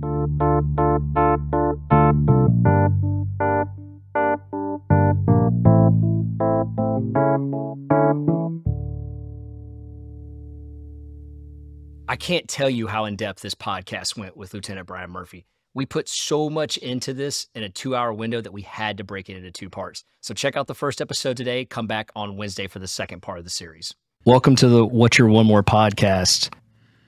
I can't tell you how in-depth this podcast went with Lieutenant Brian Murphy. We put so much into this in a 2-hour window that we had to break it into 2 parts. So check out the first episode today. Come back on Wednesday for the second part of the series. Welcome to the What's Your One More podcast.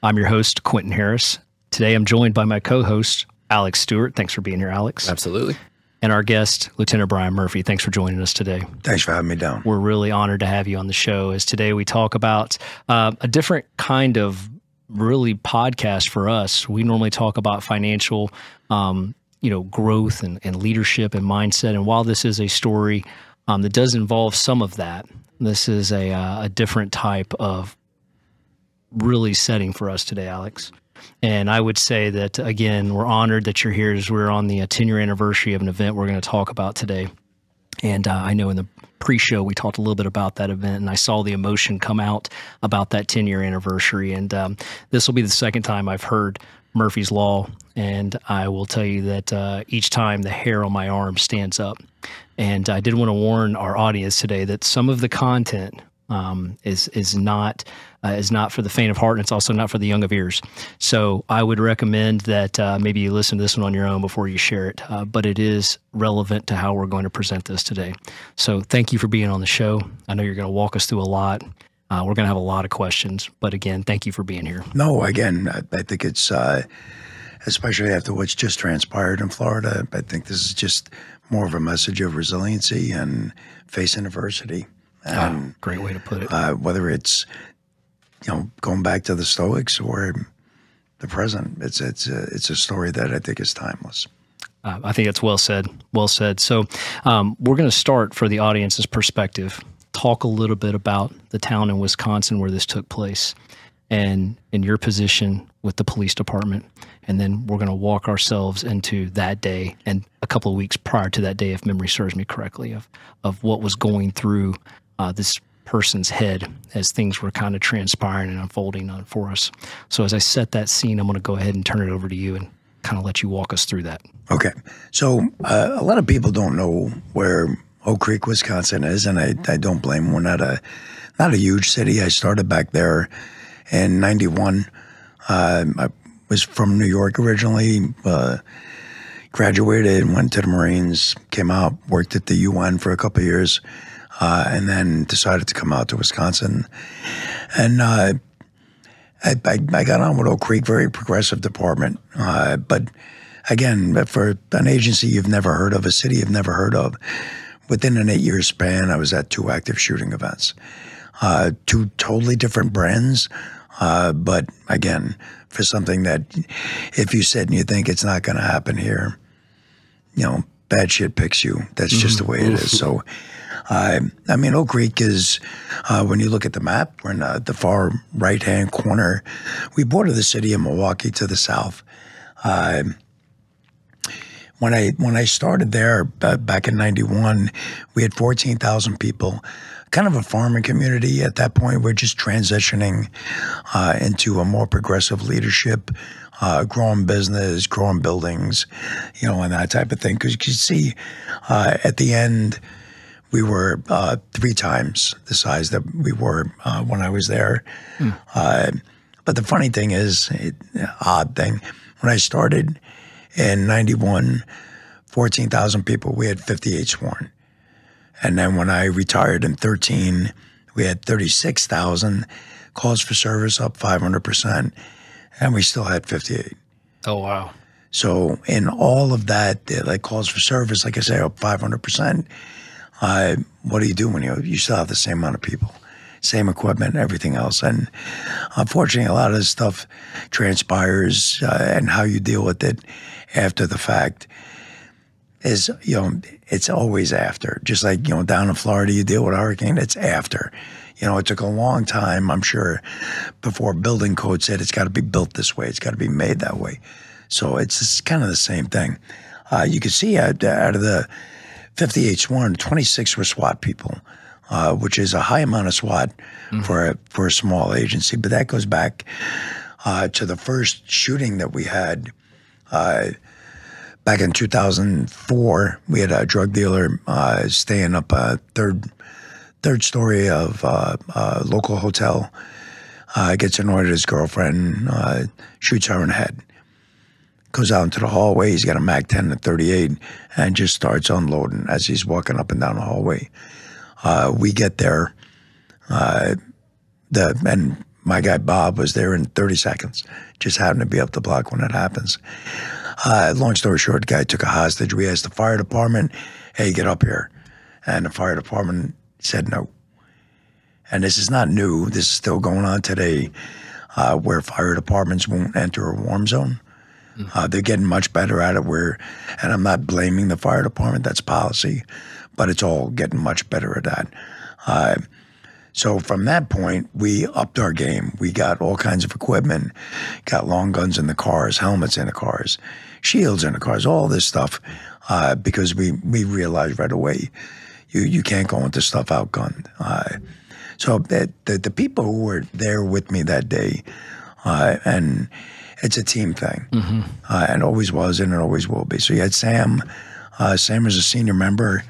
I'm your host, Quentin Harris. Today I'm joined by my co-host, Alex Stewart. Thanks for being here, Alex. Absolutely. And our guest, Lieutenant Brian Murphy. Thanks for joining us today. Thanks for having me down. We're really honored to have you on the show, as today we talk about a different kind of really podcast for us. We normally talk about financial, growth and leadership and mindset. And while this is a story that does involve some of that, this is a different type of really setting for us today, Alex. And I would say that, again, we're honored that you're here as we're on the 10-year anniversary of an event we're going to talk about today. And I know in the pre-show, we talked a little bit about that event, and I saw the emotion come out about that 10-year anniversary. And this will be the second time I've heard Murphy's Law, and I will tell you that each time the hair on my arm stands up. And I did want to warn our audience today that some of the content is not for the faint of heart, and it's also not for the young of ears. So I would recommend that maybe you listen to this one on your own before you share it, but it is relevant to how we're going to present this today. So thank you for being on the show. I know you're going to walk us through a lot. We're going to have a lot of questions, but again, thank you for being here. No, again, I think it's, especially after what's just transpired in Florida, I think this is just more of a message of resiliency and facing adversity. And, great way to put it. Whether it's, going back to the Stoics or the present, it's a story that I think is timeless. I think that's well said. Well said. So we're going to start, for the audience's perspective, talk a little bit about the town in Wisconsin where this took place and in your position with the police department. And then we're going to walk ourselves into that day and a couple of weeks prior to that day, if memory serves me correctly, of what was going through this person's head as things were kind of transpiring and unfolding for us. So as I set that scene, I'm going to go ahead and turn it over to you and kind of let you walk us through that. Okay. So a lot of people don't know where Oak Creek, Wisconsin is, and I don't blame them. We're not a huge city. I started back there in 91. I was from New York originally, graduated, went to the Marines, came out, worked at the UN for a couple of years, and then decided to come out to Wisconsin. And I got on with Oak Creek, very progressive department. But again, for an agency you've never heard of, a city you've never heard of, within an 8-year span, I was at 2 active shooting events. 2 totally different brands, but again, for something that if you sit and you think it's not going to happen here, bad shit picks you. That's just the way it is. So, Oak Creek is, when you look at the map, we're in the far right-hand corner. We border the city of Milwaukee to the south. When I started there back in 91, we had 14,000 people, kind of a farming community at that point. We're just transitioning into a more progressive leadership, growing business, growing buildings, and that type of thing. Because you can see at the end, we were 3 times the size that we were when I was there. But the funny thing is, odd thing, when I started in 91, 14,000 people, we had 58 sworn. And then when I retired in 13, we had 36,000, calls for service up 500%, and we still had 58. Oh, wow. So in all of that, like calls for service, like I say, up 500%, what do you do when you still have the same amount of people, same equipment, everything else? And unfortunately, a lot of this stuff transpires, and how you deal with it after the fact is, it's always after. Just like, down in Florida, you deal with a hurricane, it's after. It took a long time, I'm sure, before building code said it's got to be built this way, it's got to be made that way. So it's kind of the same thing. You can see out of the 58 sworn, 26 were SWAT people, which is a high amount of SWAT for a small agency. But that goes back to the first shooting that we had Back in 2004, we had a drug dealer staying up a third story of a local hotel. Gets annoyed at his girlfriend, shoots her in the head. Goes out into the hallway. He's got a Mac 10 and 38 and just starts unloading as he's walking up and down the hallway. We get there. And my guy Bob was there in 30 seconds. Just happened to be up the block when it happens. Long story short, the guy took a hostage. We asked the fire department, hey, get up here. And the fire department said no. And this is not new. This is still going on today, where fire departments won't enter a warm zone. They're getting much better at it and I'm not blaming the fire department, that's policy, but it's all getting much better at that. So from that point, we upped our game. We got all kinds of equipment, got long guns in the cars, helmets in the cars, shields in the cars, all this stuff, because we realized right away you can't go into stuff outgunned. So the people who were there with me that day, and it's a team thing, and always was, and it always will be. So you had Sam. Sam is a senior member.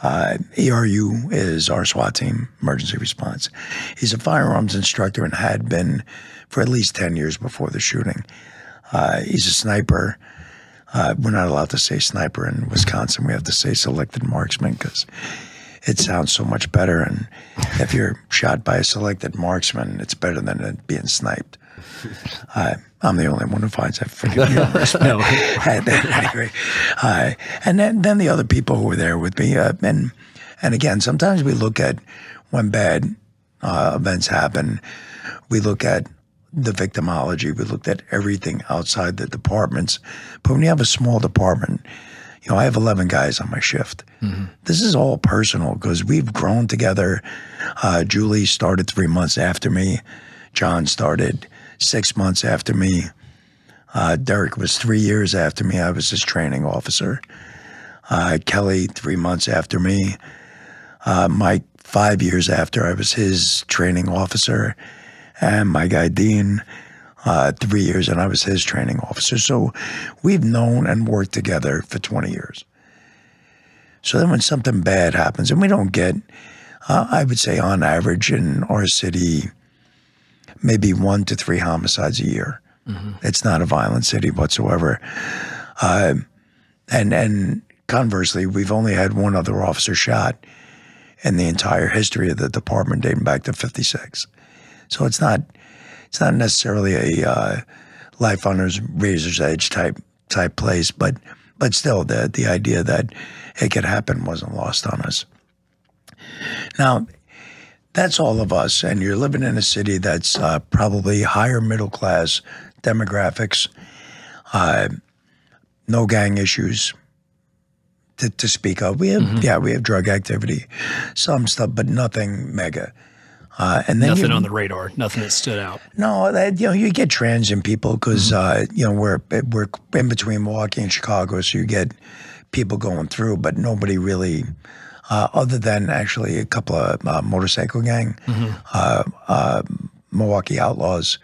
ERU is our SWAT team, emergency response. He's a firearms instructor and had been for at least 10 years before the shooting. He's a sniper. We're not allowed to say sniper in Wisconsin. We have to say selected marksman because it sounds so much better. And if you're shot by a selected marksman, it's better than it being sniped. I'm the only one who finds that freaking humorous. No. Anyway, and then the other people who were there with me, and again, sometimes we look at when bad events happen, we look at the victimology, we looked at everything outside the departments. But when you have a small department, I have 11 guys on my shift. This is all personal because we've grown together. Julie started 3 months after me. John started 6 months after me. Derek was 3 years after me. I was his training officer. Kelly, 3 months after me. Mike, 5 years after I was his training officer. And my guy Dean, 3 years, and I was his training officer. So we've known and worked together for 20 years. So then when something bad happens, and we don't get, I would say on average in our city, maybe 1 to 3 homicides a year. It's not a violent city whatsoever. And conversely, we've only had one other officer shot in the entire history of the department dating back to '56. So it's not necessarily a life on razor's edge type place, but still the idea that it could happen wasn't lost on us. Now, that's all of us, and you're living in a city that's probably higher middle class demographics, no gang issues to speak of. We have we have drug activity, some stuff, but nothing mega. And then nothing on the radar, nothing that stood out. No, you get transient people because we're in between Milwaukee and Chicago, so you get people going through, but nobody really. Other than actually a couple of motorcycle gang, Milwaukee Outlaws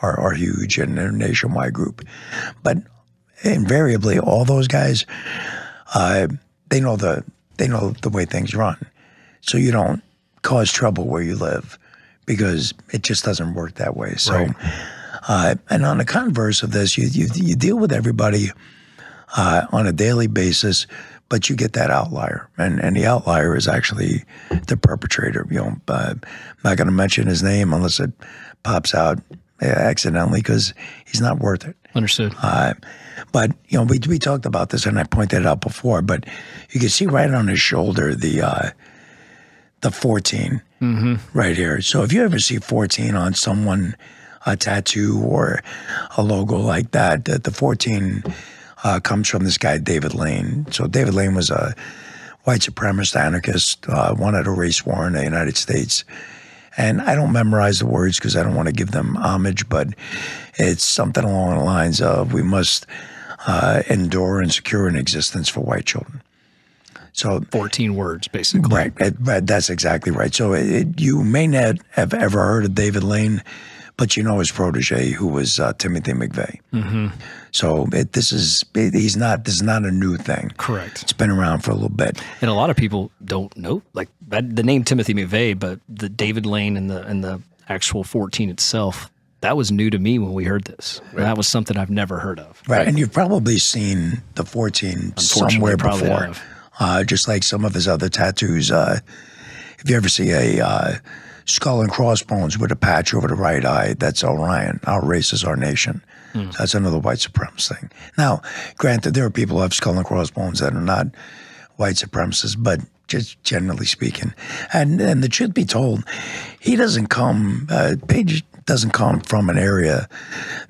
are huge and they're a nationwide group. But invariably, all those guys, they know the way things run. So you don't cause trouble where you live because it just doesn't work that way. So, right. And on the converse of this, you deal with everybody on a daily basis. But you get that outlier, and the outlier is actually the perpetrator. I'm not going to mention his name unless it pops out accidentally because he's not worth it. Understood. But we talked about this, and I pointed it out before. But you can see right on his shoulder the 14 right here. So if you ever see 14 on someone, a tattoo or a logo like that, the 14. Comes from this guy, David Lane. So David Lane was a white supremacist anarchist, wanted a race war in the United States. And I don't memorize the words because I don't want to give them homage, but it's something along the lines of we must endure and secure an existence for white children. So 14 words, basically. Right. That's exactly right. So you may not have ever heard of David Lane, but you know his protege, who was Timothy McVeigh. So this is not a new thing. Correct. It's been around for a little bit. And a lot of people don't know, like the name Timothy McVeigh, but the David Lane and the actual 14 itself, that was new to me when we heard this. Right. That was something I've never heard of. Right, and you've probably seen the 14 somewhere before. Just like some of his other tattoos. If you ever see a skull and crossbones with a patch over the right eye, that's Orion. Our race is our nation. So that's another white supremacist thing. Now, granted, there are people who have skull and crossbones that are not white supremacists, but just generally speaking. And the truth be told, he doesn't come, Page doesn't come from an area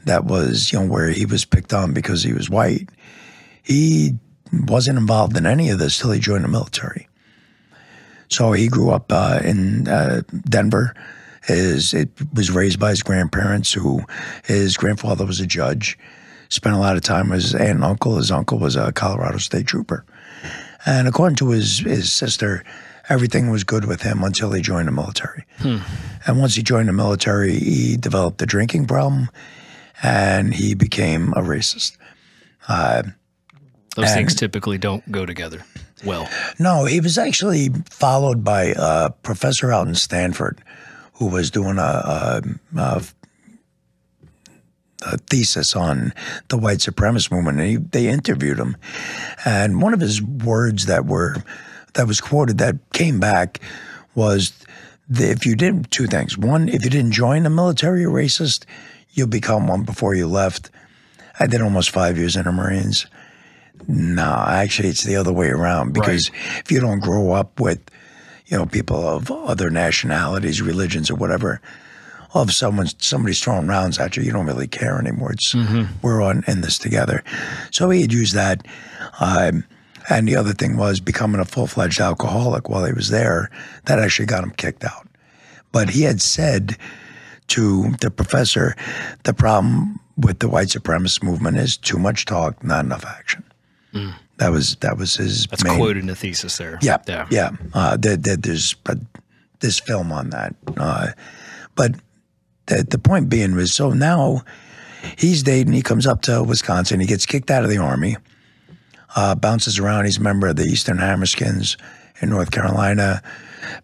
that was, where he was picked on because he was white. He wasn't involved in any of this till he joined the military. So he grew up in Denver. It was raised by his grandparents, who his grandfather was a judge, spent a lot of time with his aunt and uncle. His uncle was a Colorado State Trooper. And according to his sister, everything was good with him until he joined the military. And once he joined the military, he developed a drinking problem, and he became a racist. Those things typically don't go together well. No, he was actually followed by a professor out in Stanford who was doing a thesis on the white supremacist movement, and they interviewed him. And one of his words that was quoted that came back was, if you did two things. One, if you didn't join the military, you're racist. You'll become one before you left. I did almost 5 years in the Marines. No, actually, it's the other way around, because if you don't grow up with, people of other nationalities, religions, or whatever, all of a sudden when somebody's throwing rounds at you, you don't really care anymore. It's we're in this together. So he had used that. And the other thing was becoming a full-fledged alcoholic while he was there. That actually got him kicked out. But he had said to the professor, the problem with the white supremacist movement is too much talk, not enough action. That was his. That's main, quoted in the thesis there. Yeah. There's this film on that. But the point being was, so now he's dating. He comes up to Wisconsin. He gets kicked out of the Army. Bounces around. He's a member of the Eastern Hammerskins in North Carolina.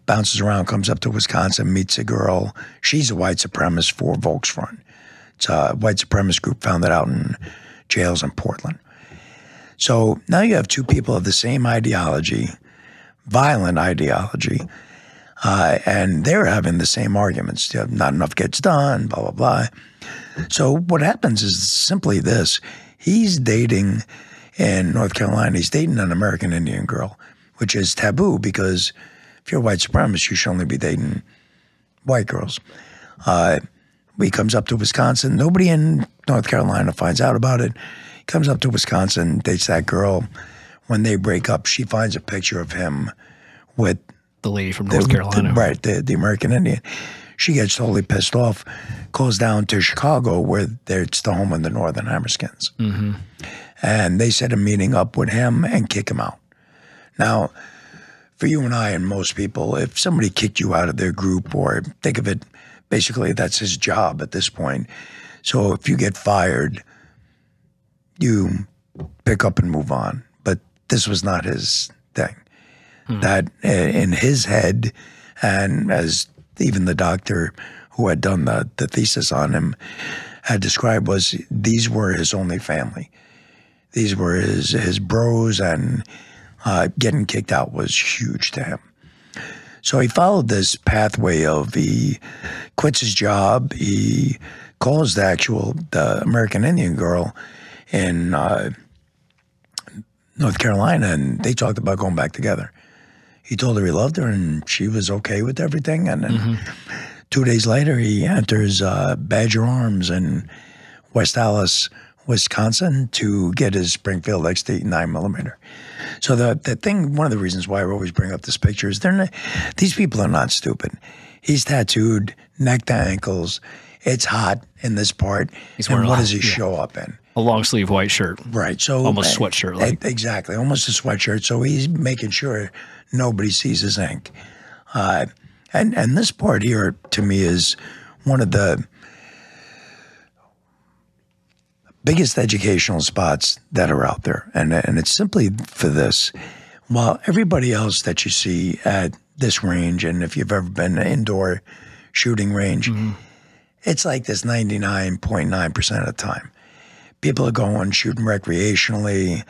Bounces around. Comes up to Wisconsin. Meets a girl. She's a white supremacist for Volksfront. It's a white supremacist group founded out in jails in Portland. So now you have two people of the same ideology, violent ideology, and they're having the same arguments. Not enough gets done, blah, blah, blah. So what happens is simply this. He's dating in North Carolina. He's dating an American Indian girl, which is taboo, because if you're a white supremacist, you should only be dating white girls. He comes up to Wisconsin. Nobody in North Carolina finds out about it. Comes up to Wisconsin, dates that girl. When they break up, she finds a picture of him with the lady from North Carolina. The American Indian. She gets totally pissed off, goes down to Chicago, where it's the home of the Northern Hammerskins. And they set a meeting up with him and kick him out. Now, for you and I and most people, if somebody kicked you out of their group, or think of it, basically that's his job at this point. So if you get fired, you pick up and move on. But this was not his thing. That in his head, and as even the doctor who had done the thesis on him had described, was these were his only family. These were his bros, and getting kicked out was huge to him. So he followed this pathway of, he quits his job, he calls the American Indian girl in North Carolina, and they talked about going back together. He told her he loved her, and she was okay with everything. And then 2 days later, he enters Badger Arms in West Allis, Wisconsin, to get his Springfield XT 9mm. So the thing, one of the reasons why I always bring up this picture is these people are not stupid. He's tattooed neck to ankles. It's hot in this part. And what does he show up in? A long sleeve white shirt. Right. So almost sweatshirt like. Exactly. Almost a sweatshirt. So he's making sure nobody sees his ink. And this part here, to me, is one of the biggest educational spots that are out there. And it's simply for this. While everybody else that you see at this range, and if you've ever been to an indoor shooting range, it's like this 99.9% of the time. People are going shooting recreationally.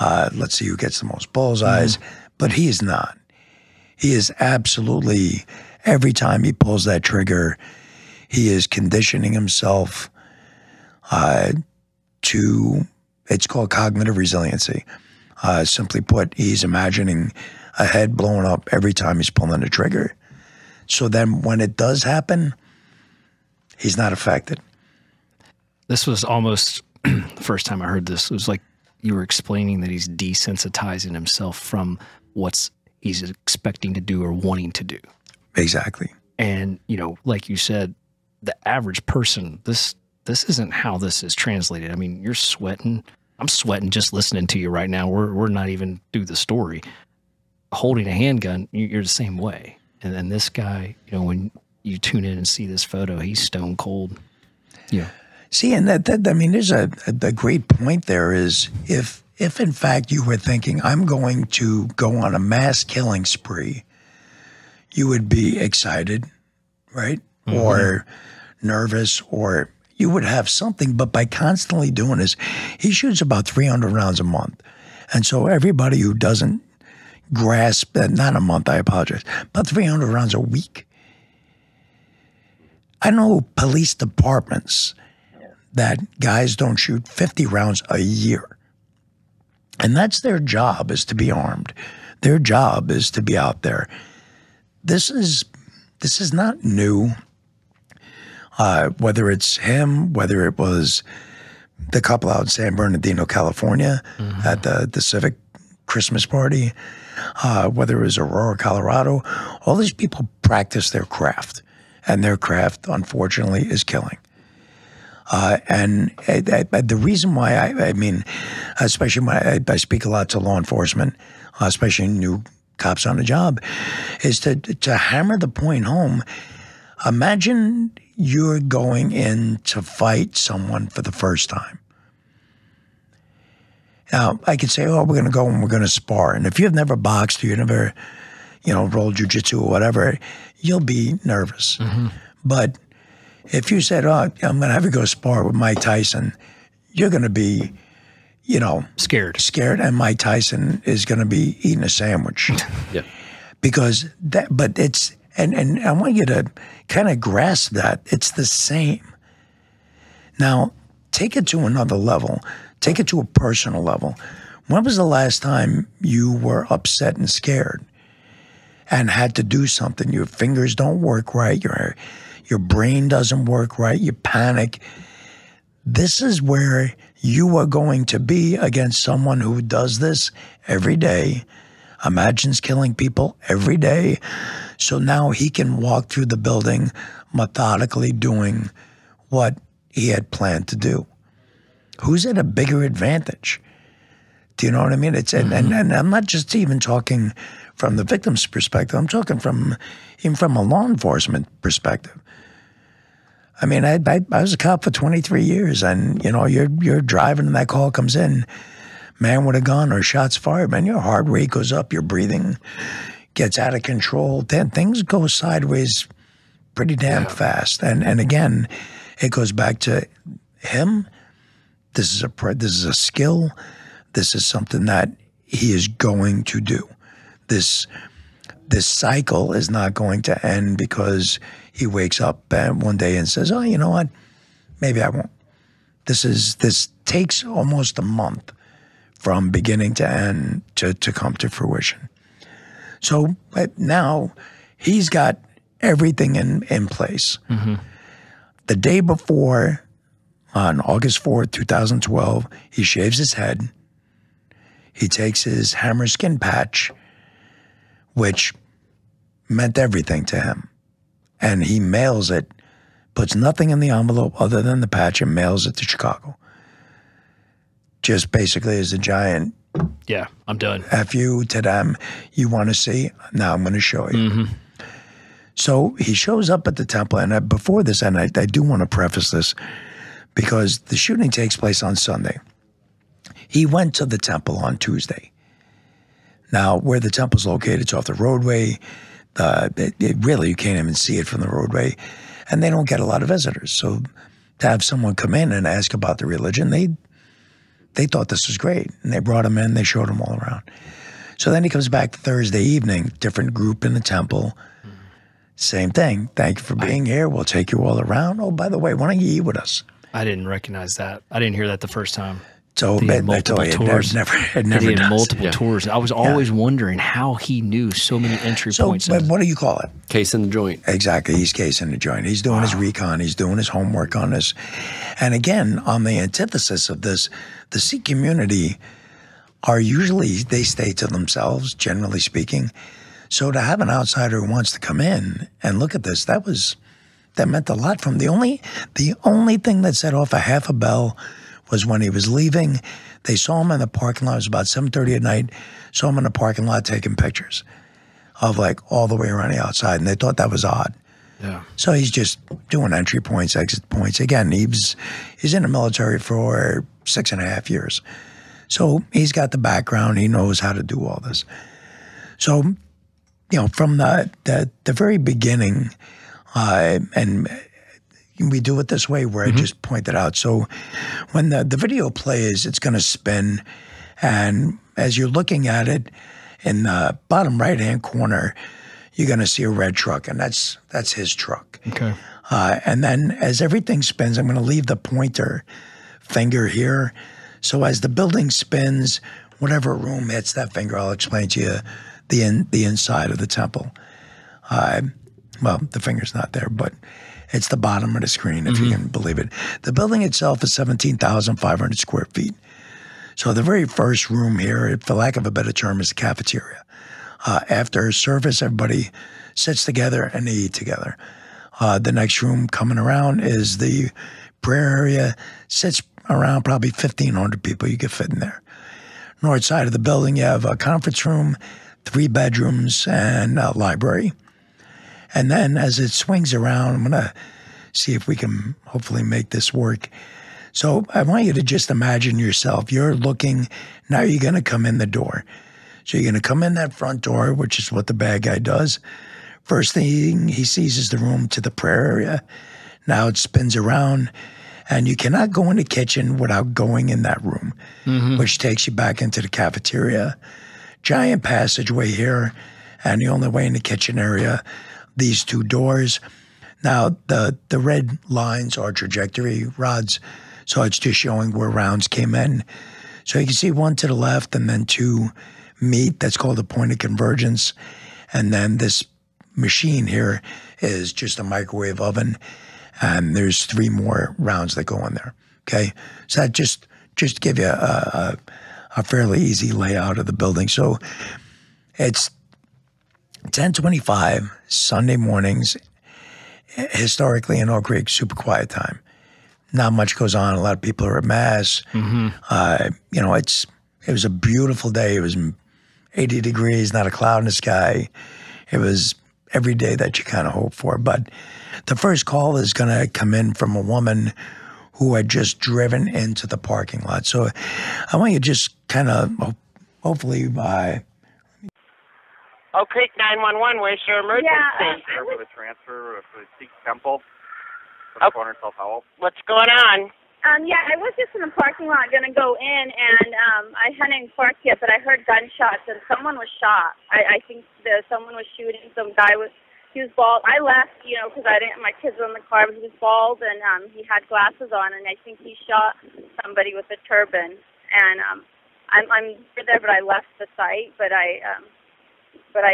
Let's see who gets the most bullseyes. But he is not. He is absolutely, every time he pulls that trigger, he is conditioning himself to, it's called cognitive resiliency. Simply put, he's imagining a head blowing up every time he's pulling the trigger. So then when it does happen, he's not affected. This was almost the first time I heard this. It was like you were explaining that he's desensitizing himself from what's he's expecting to do or wanting to do. Exactly. And, you know, like you said, the average person, this isn't how this is translated. I mean, you're sweating. I'm sweating just listening to you right now. We're not even through the story. Holding a handgun, you're the same way. And then this guy, you know, when you tune in and see this photo, he's stone cold. Yeah. See, and that I mean, there's a great point there is if in fact you were thinking, I'm going to go on a mass killing spree, you would be excited, right? Or nervous, or you would have something. But by constantly doing this, he shoots about 300 rounds a month. And so everybody who doesn't grasp that, not a month, I apologize, about 300 rounds a week. I know police departments that guys don't shoot 50 rounds a year. And that's their job, is to be armed. Their job is to be out there. This is not new. Whether it's him, whether it was the couple out in San Bernardino, California at the Civic Christmas party, whether it was Aurora, Colorado, all these people practice their craft. And their craft, unfortunately, is killing. And the reason why, I mean, especially when I speak a lot to law enforcement, especially new cops on the job, is to hammer the point home. Imagine you're going in to fight someone for the first time. Now, I could say, oh, we're going to go and we're going to spar. And if you've never boxed, or you've never, you know, rolled jujitsu or whatever, you'll be nervous. But if you said, oh, I'm going to have you go spar with Mike Tyson, you're going to be, you know, scared, and Mike Tyson is going to be eating a sandwich. Yeah. Because that, but it's, and I want you to kind of grasp that it's the same. Now, take it to another level. Take it to a personal level. When was the last time you were upset and scared and had to do something? Your fingers don't work right. Your brain doesn't work right. You panic. This is where you are going to be against someone who does this every day, imagines killing people every day. So now he can walk through the building methodically doing what he had planned to do. Who's at a bigger advantage? Do you know what I mean? It's and I'm not just even talking from the victim's perspective. I'm talking even from a law enforcement perspective. I mean, I was a cop for 23 years, and you know, you're driving and that call comes in, man with a gun or shots fired, man, your heart rate goes up, your breathing gets out of control. Then things go sideways pretty damn fast. And again, it goes back to him. This is a skill. This is something that he is going to do. This cycle is not going to end because he wakes up one day and says, oh, you know what? Maybe I won't. This takes almost a month from beginning to end to come to fruition. So now he's got everything in place. The day before, on August 4th, 2012, he shaves his head. He takes his hammer skin patch, which meant everything to him. And he mails it, puts nothing in the envelope other than the patch, and mails it to Chicago. Just basically as a giant, yeah, I'm done. F you to them. You want to see? Now I'm going to show you. So he shows up at the temple. And before this, and I do want to preface this, because the shooting takes place on Sunday. He went to the temple on Tuesday. Now, where the temple's located, it's off the roadway. Really, you can't even see it from the roadway. And they don't get a lot of visitors. So to have someone come in and ask about the religion, they thought this was great. And they brought him in. They showed him all around. So then he comes back Thursday evening, different group in the temple. Same thing. Thank you for being here. We'll take you all around. Oh, by the way, why don't you eat with us? I didn't recognize that. I didn't hear that the first time. So multiple tours. Never did multiple tours. I was always wondering how he knew so many entry points. So what do you call it? Case in the joint. Exactly. He's case in the joint. He's doing his recon. He's doing his homework on this. And again, on the antithesis of this, the Sikh community are usually, they stay to themselves, generally speaking. So to have an outsider who wants to come in and look at this, that meant a lot from the only thing that set off a half a bell was when he was leaving. They saw him in the parking lot. It was about 7:30 at night. Saw him in the parking lot taking pictures of like all the way around the outside. And they thought that was odd. Yeah. So he's just doing entry points, exit points. Again, he's in the military for 6.5 years. So he's got the background. He knows how to do all this. So, from the very beginning, and we do it this way where I just pointed out. So when the video plays, it's going to spin. And as you're looking at it, in the bottom right-hand corner, you're going to see a red truck, and that's his truck. Okay. And then as everything spins, I'm going to leave the pointer finger here. So as the building spins, whatever room hits that finger, I'll explain to you the inside of the temple. Well, the finger's not there, but it's the bottom of the screen, if you can believe it. The building itself is 17,500 square feet. So the very first room here, for lack of a better term, is the cafeteria. After service, everybody sits together and they eat together. The next room coming around is the prayer area. Sits around probably 1,500 people you can fit in there. North side of the building, you have a conference room, 3 bedrooms, and a library. And then as it swings around, I'm going to see if we can hopefully make this work. So I want you to just imagine yourself. You're looking, now you're going to come in the door. So you're going to come in that front door, which is what the bad guy does. First thing he sees is the room to the prayer area. Now it spins around, and you cannot go in the kitchen without going in that room, which takes you back into the cafeteria. Giant passageway here, and the only way in the kitchen area, these 2 doors. Now, the red lines are trajectory rods, so it's just showing where rounds came in. So you can see 1 to the left and then 2 meet. That's called a point of convergence. And then this machine here is just a microwave oven, and there's 3 more rounds that go in there, okay? So that just to give you a fairly easy layout of the building. So it's 10:25 Sunday mornings, historically in Oak Creek, super quiet time. Not much goes on. A lot of people are at mass. It was a beautiful day. It was 80 degrees, not a cloud in the sky. It was every day that you kind of hope for. But the first call is going to come in from a woman who had just driven into the parking lot. So I want you to just kind of hopefully Oak Creek 911, where's your emergency? Yeah, with a transfer for the Sikh Temple from the corner of South Howell. What's going on? I was just in the parking lot going to go in, and I hadn't parked yet, but I heard gunshots, and someone was shot. I think someone was shooting. He was bald. I left, because my kids were in the car, but he was bald, and he had glasses on, and I think he shot somebody with a turban. And I'm there, but I left the site, but I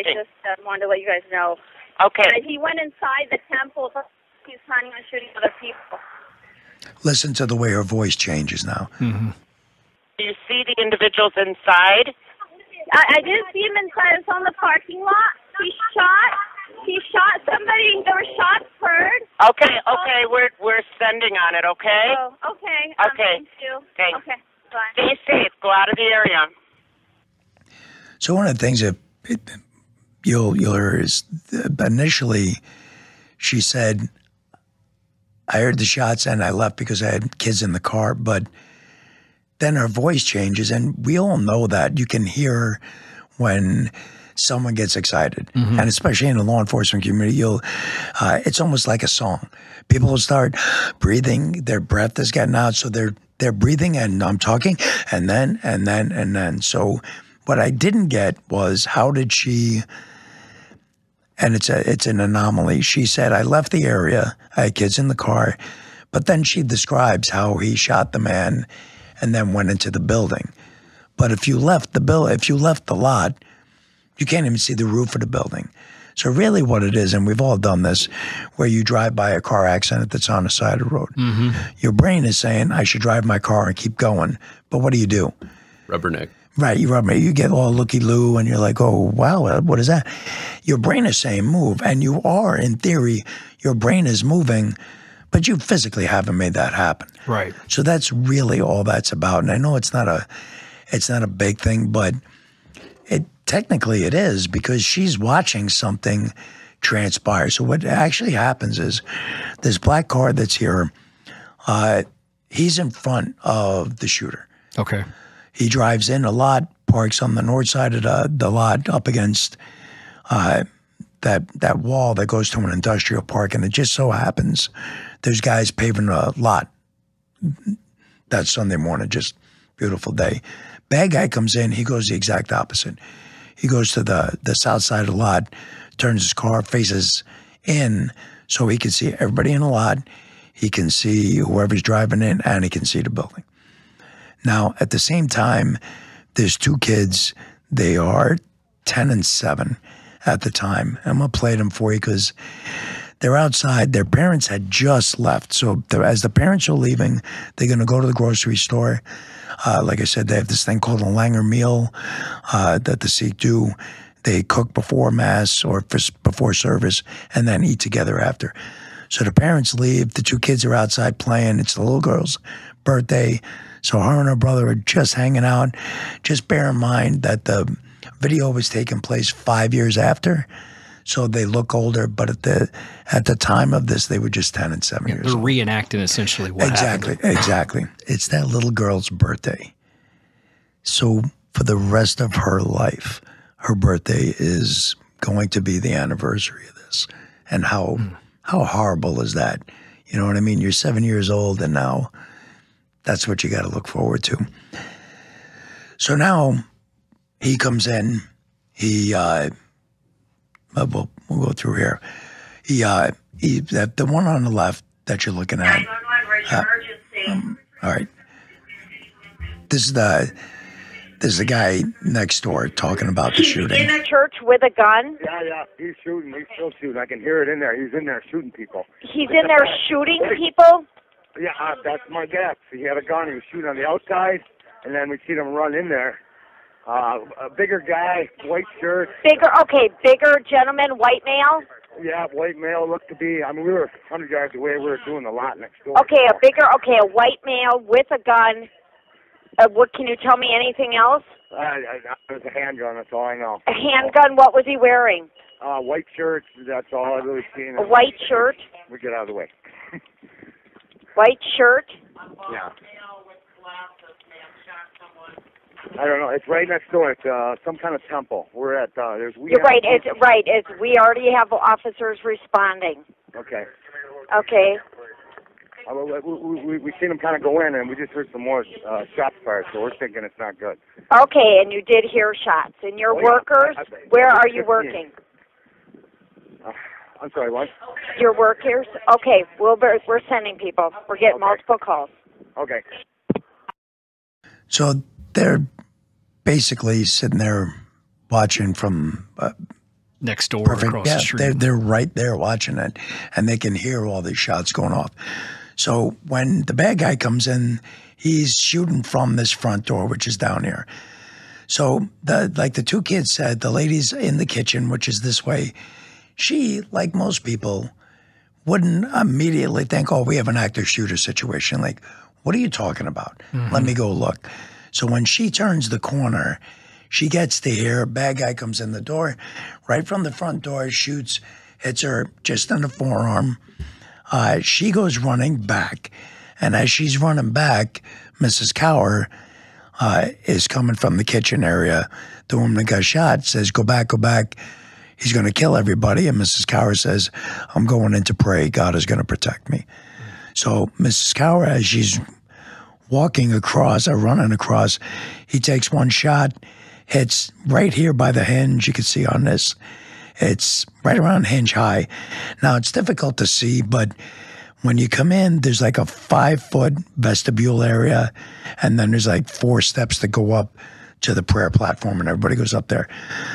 just wanted to let you guys know. Okay. He went inside the temple. He's planning on shooting other people. Listen to the way her voice changes now. Do you see the individuals inside? I didn't see him inside. I was on the parking lot. He shot somebody. There were shots heard. Okay. We're sending on it. Okay. Oh, okay. Okay. Thank you. Thanks. Okay. Bye. Stay safe. Go out of the area. So one of the things that you'll hear is initially she said, I heard the shots and I left because I had kids in the car. But then her voice changes, and we all know that. You can hear when someone gets excited, and especially in the law enforcement community, it's almost like a song. People will start breathing, their breath is getting out, so they're breathing, and I'm talking, and then. So what I didn't get was, how did she? And it's an anomaly. She said, I left the area, I had kids in the car, but then she describes how he shot the man and then went into the building. But if you left the lot, you can't even see the roof of the building. So really what it is, and we've all done this, where you drive by a car accident that's on the side of the road. Your brain is saying, I should drive my car and keep going. But what do? Rubberneck. Right, you get all looky-loo, and you're like, oh, wow, what is that? Your brain is saying move, and you are, in theory, your brain is moving, but you physically haven't made that happen. Right. So that's really all that's about. And I know it's not a big thing, but technically it is, because she's watching something transpire. So what actually happens is, this black car that's here, he's in front of the shooter. Okay. He drives in a lot, parks on the north side of the lot up against that wall that goes to an industrial park, and it just so happens there's guys paving a lot that Sunday morning. Just beautiful day. Bad guy comes in, he goes the exact opposite. He goes to the south side of the lot, turns his car, faces in, so he can see everybody in the lot, he can see whoever's driving in, and he can see the building. Now, at the same time, there's two kids. They are 10 and 7 at the time. I'm going to play them for you because they're outside. Their parents had just left. So as the parents are leaving, they're going to go to the grocery store. Like I said, they have this thing called a Langer meal that the Sikh do. They cook before Mass or before service and then eat together after. So the parents leave. The two kids are outside playing. It's the little girl's birthday. So her and her brother are just hanging out. Just bear in mind that the video was taking place 5 years after, so they look older. But at the time of this, they were just 10 and 7 years They're old. reenacting essentially what happened. Exactly. It's that little girl's birthday. So for the rest of her life, her birthday is going to be the anniversary of this. And how horrible is that? You know what I mean? You're 7 years old, and now that's what you got to look forward to. So now he comes in. We'll go through here. The one on the left that you're looking at. All right. This is the guy next door talking about the shooting. In a church with a gun? Yeah, he's shooting. He's still shooting. I can hear it in there. He's in there shooting people. He's in there shooting people? Yeah, that's my guess. He had a gun. He was shooting on the outside, and then we seen him run in there. A bigger guy, white shirt. Bigger gentleman, white male? Yeah, white male looked to be. I mean, we were 100 yards away. We were doing a lot next door. A white male with a gun. What can you tell me? Anything else? It was a handgun. That's all I know. A handgun. What was he wearing? White shirt. That's all I really seen. A white shirt. We get out of the way. White shirt. Yeah. I don't know. It's right next door. It's some kind of temple. We're at. You're right. It's we already have officers responding. Okay. Okay. We seen them kind of go in, and we just heard some more shots fired, so we're thinking it's not good. Okay, and you did hear shots. And your workers, where are you working? I'm sorry, what? Your workers? Okay, we're sending people. We're getting multiple calls. Okay. So they're basically sitting there watching from next door across the street. They're right there watching it, and they can hear all these shots going off. So when the bad guy comes in, he's shooting from this front door, which is down here. So like the two kids said, the lady's in the kitchen, which is this way. She, like most people, wouldn't immediately think, oh, we have an actor-shooter situation. Like, what are you talking about? Let me go look. So when she turns the corner, she gets to hear, bad guy comes in the door, right from the front door, shoots, hits her just in the forearm. She goes running back. And as she's running back, Mrs. Cower is coming from the kitchen area. The woman that got shot says, go back, go back. He's going to kill everybody. And Mrs. Cower says, I'm going in to pray. God is going to protect me. So Mrs. Cower, as she's walking across or running across, he takes one shot, hits right here by the hinge. You can see on this, it's right around hinge high. Now, it's difficult to see, but when you come in, there's like a 5-foot vestibule area, and then there's like 4 steps that go up to the prayer platform, and everybody goes up there.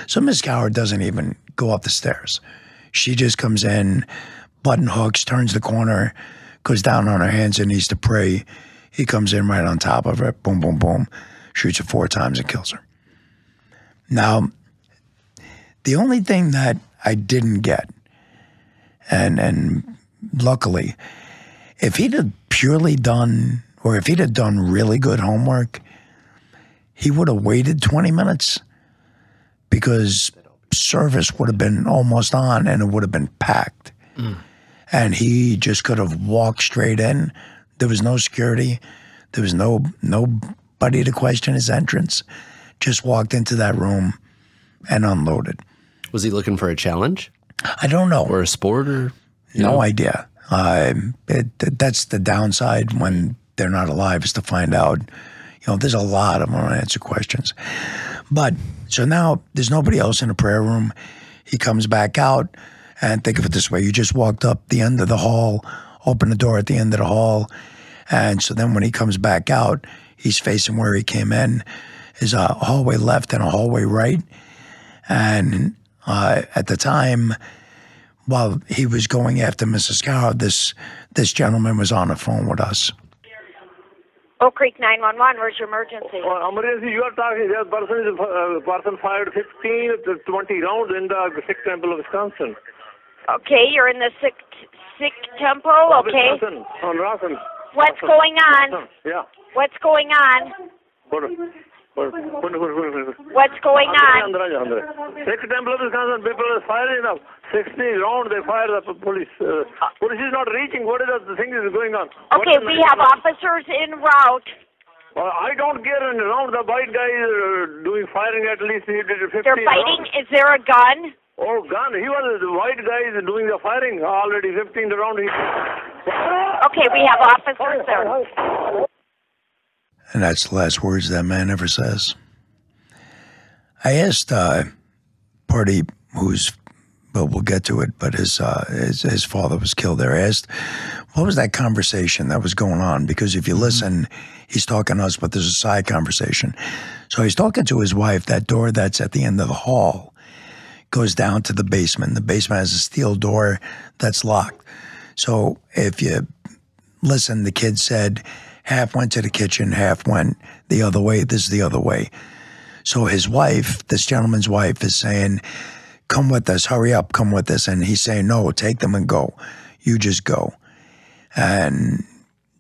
So Miss Coward doesn't even go up the stairs. She just comes in, button hooks, turns the corner, goes down on her hands and knees to pray. He comes in right on top of her, boom, boom, boom, shoots her 4 times and kills her. Now, the only thing that I didn't get, and luckily, if he'd have purely done, or if he'd have done really good homework, he would have waited 20 minutes because service would have been almost on and it would have been packed. And he just could have walked straight in. There was no security. There was nobody to question his entrance. Just walked into that room and unloaded. Was he looking for a challenge? I don't know. Or a sport? Or no idea. That's the downside when they're not alive, is to find out. You know, there's a lot of unanswered questions. But so now there's nobody else in the prayer room. He comes back out, and think of it this way: you just walked up the end of the hall, opened the door at the end of the hall, and so then when he comes back out, he's facing where he came in. Is a hallway left and a hallway right, and at the time, while he was going after Mrs. Cow, this gentleman was on the phone with us. Oak Creek 911, where's your emergency? Emergency, you are talking, the person fired 15 to 20 rounds in the Sikh Temple of Wisconsin. Okay, you're in the Sikh Temple, okay. Wisconsin, on Rawson. What's going on? Yeah. What's going on? What's going on? Sikh Temple of Wisconsin, people are firing up 60 rounds, they fire the police. Police is not reaching. What is the thing is going on? Okay, we have officers en route. I don't get in around. The white guy is doing firing at least. He did 15 They're fighting? rounds. Is there a gun? Oh, gun. He was the white guy is doing the firing already. 15 round. Okay, we have officers there. And that's the last words that man ever says. I asked party who's, well, we'll get to it, but his father was killed there. I asked, what was that conversation that was going on? Because if you listen, he's talking to us, but there's a side conversation. So he's talking to his wife. That door that's at the end of the hall goes down to the basement. The basement has a steel door that's locked. So if you listen, the kid said half went to the kitchen, half went the other way. This is the other way. So his wife, this gentleman's wife, is saying, come with us, hurry up, come with us. And he's saying, no, take them and go. You just go. And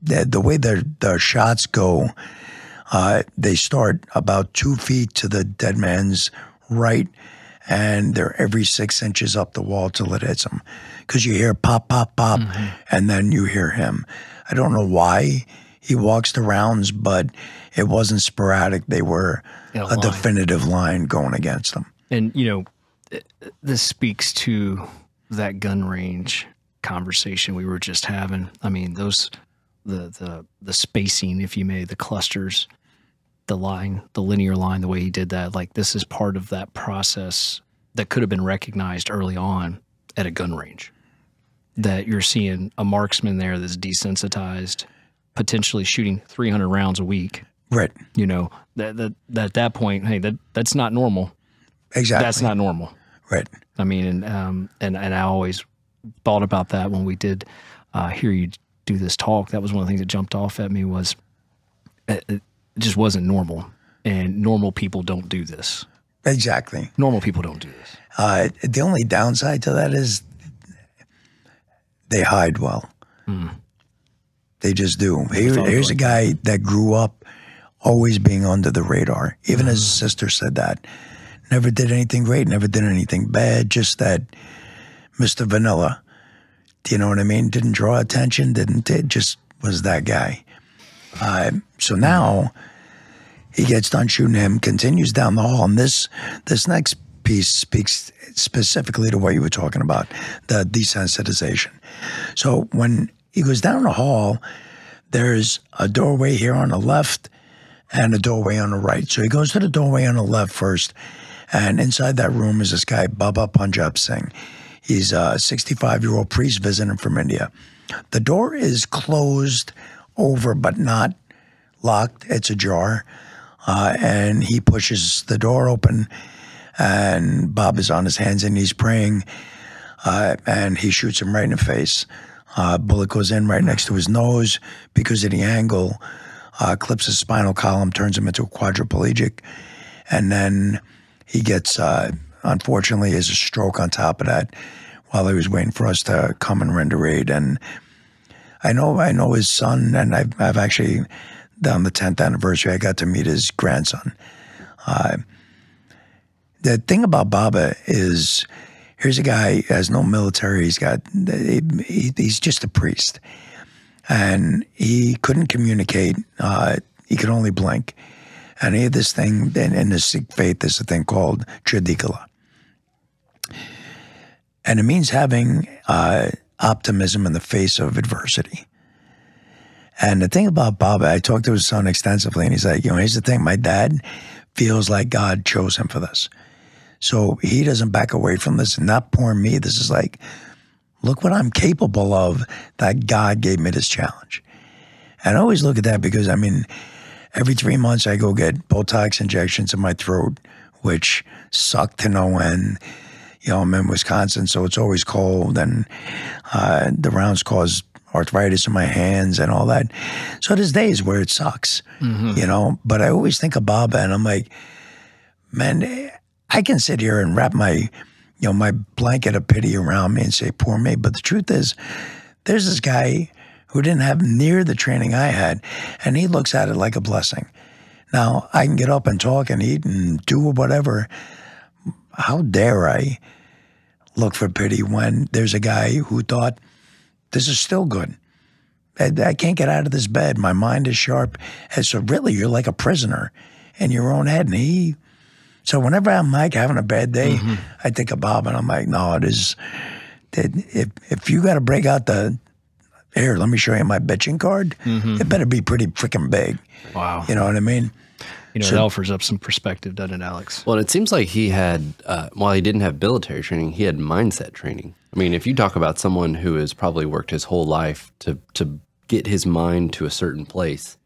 the way the shots go, they start about 2 feet to the dead man's right, and they're every 6 inches up the wall till it hits him. Because you hear pop, pop, pop, and then you hear him. I don't know why he walks the rounds, but it wasn't sporadic. They were a definitive line going against him. And, you know, this speaks to that gun range conversation we were just having. I mean, those the spacing, if you may, the clusters, the line, the linear line, the way he did that, like this is part of that process that could have been recognized early on at a gun range. That you're seeing a marksman there that's desensitized, potentially shooting 300 rounds a week. Right. You know, that at that point, hey, that's not normal. Exactly. That's not normal. Right. I mean, and I always thought about that when we did hear you do this talk. That was one of the things that jumped off at me was it just wasn't normal, and normal people don't do this. Exactly. Normal people don't do this. The only downside to that is they hide well. They just do. Here's a guy that grew up always being under the radar. Even his sister said that. Never did anything great, never did anything bad, just that Mr. Vanilla. Do you know what I mean? Didn't draw attention, it just was that guy. So now he gets done shooting him, continues down the hall, and this next piece speaks specifically to what you were talking about, the desensitization. So when he goes down the hall, there's a doorway here on the left and a doorway on the right. So he goes to the doorway on the left first, and inside that room is this guy, Baba Punjab Singh. He's a 65-year-old priest visiting from India. The door is closed over but not locked. It's ajar. And he pushes the door open, and Bob is on his hands and he's praying, and he shoots him right in the face. Bullet goes in right next to his nose because of the angle, clips his spinal column, turns him into a quadriplegic, and then he gets, unfortunately, has a stroke on top of that while he was waiting for us to come and render aid. And I know his son, and I've actually, on the 10th anniversary, I got to meet his grandson. The thing about Baba is, here's a guy who has no military. He's just a priest, and he couldn't communicate. He could only blink. And he had this thing, in the Sikh faith, there's a thing called Chardi Kala. And it means having optimism in the face of adversity. And the thing about Baba, I talked to his son extensively, and he's like, here's the thing, my dad feels like God chose him for this. So he doesn't back away from this, and not poor me. This is like, look what I'm capable of, that God gave me this challenge. And I always look at that because, every 3 months I go get Botox injections in my throat, which suck to no end. I'm in Wisconsin, so it's always cold, and the rounds cause arthritis in my hands and all that. So there's days where it sucks, But I always think of Baba, and I'm like, man, I can sit here and wrap my blanket of pity around me and say, poor me. But the truth is, there's this guy who didn't have near the training I had, and he looks at it like a blessing. Now, I can get up and talk and eat and do whatever. How dare I look for pity when there's a guy who thought, this is still good. I can't get out of this bed. My mind is sharp. And so really, you're like a prisoner in your own head. And so whenever I'm like having a bad day, I think of Bob, and I'm like, no, it is, if you got to break out here, let me show you my bitching card, it better be pretty freaking big. Wow. You know what I mean? It offers up some perspective, doesn't it, Alex? Well, it seems like he had, while he didn't have military training, he had mindset training. If you talk about someone who has probably worked his whole life to get his mind to a certain place,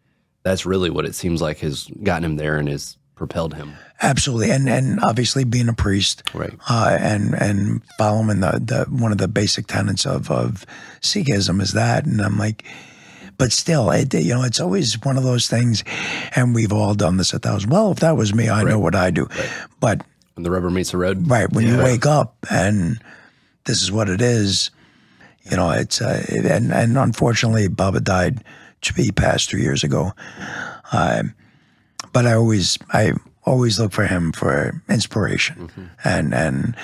that's really what it seems like has gotten him there and has propelled him. Absolutely, and obviously being a priest, right? And following the one of the basic tenets of Sikhism is that, and I'm like, but still, it's always one of those things, and we've all done this 1,000. Well, if that was me, I know what I do, but when the rubber meets the road, right? When you wake up and this is what it is, it's and unfortunately, Baba died. He passed 3 years ago, but I always look for him for inspiration, and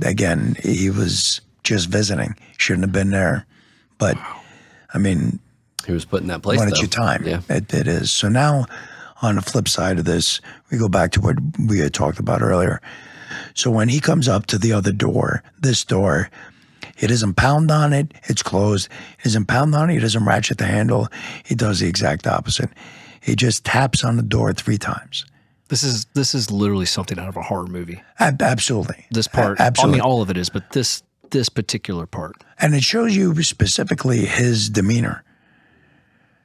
again, he was just visiting, shouldn't have been there, but he was put in that place. When it's your time, it is. So now, on the flip side of this, we go back to what we had talked about earlier. So when he comes up to the other door, this door, he doesn't pound on it, it's closed. He doesn't pound on it, he doesn't ratchet the handle. He does the exact opposite. He just taps on the door 3 times. This is literally something out of a horror movie. Absolutely. This part, absolutely. all of it is, but this particular part. And it shows you specifically his demeanor.